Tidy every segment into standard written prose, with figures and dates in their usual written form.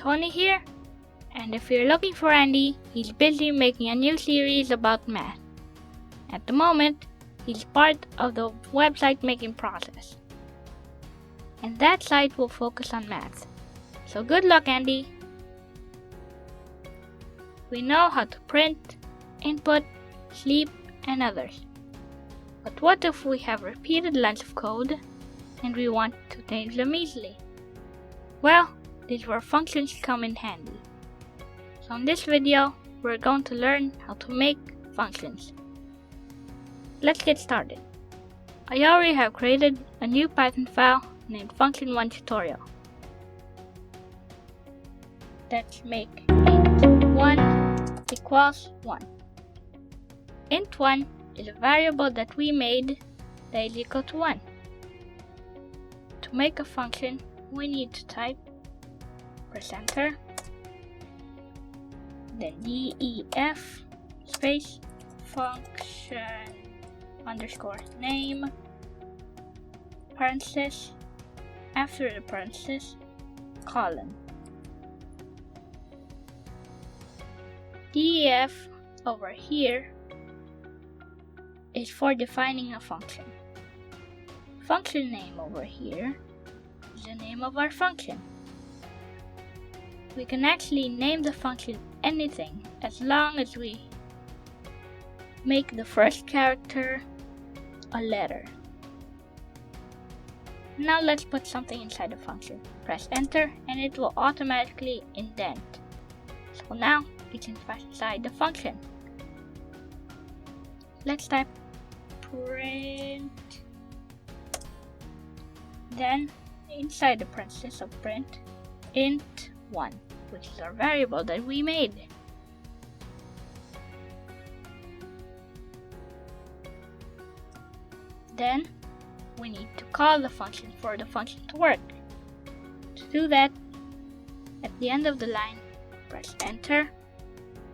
Tony here, and if you're looking for Andy, he's busy making a new series about math. At the moment, he's part of the website making process, and that site will focus on math. So good luck, Andy! We know how to print, input, sleep, and others. But what if we have repeated lines of code and we want to change them easily? Well, this is where functions come in handy. So in this video, we're going to learn how to make functions. Let's get started. I already have created a new Python file named function1 tutorial. Let's make int1 equals 1. int1 is a variable that we made that is equal to 1. To make a function, we need to type, press enter, then def space function underscore name parenthesis, after the parenthesis, colon. Def over here is for defining a function. Function name over here is the name of our function. We can actually name the function anything as long as we make the first character a letter. Now let's put something inside the function. Press enter and it will automatically indent. So now it's inside the function. Let's type print, then inside the parenthesis of print, int1, which is our variable that we made. Then we need to call the function for the function to work. To do that, at the end of the line, press enter,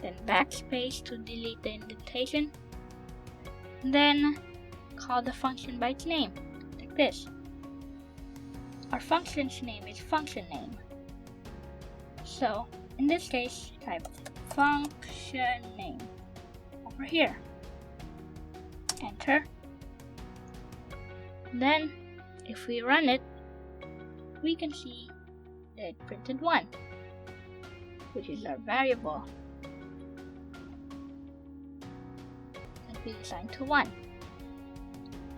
then backspace to delete the indentation, then call the function by its name, like this. Our function's name is function name. So, in this case, type function name over here. Enter. Then, if we run it, we can see that it printed 1, which is our variable that we assigned to 1.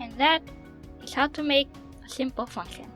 And that is how to make a simple function.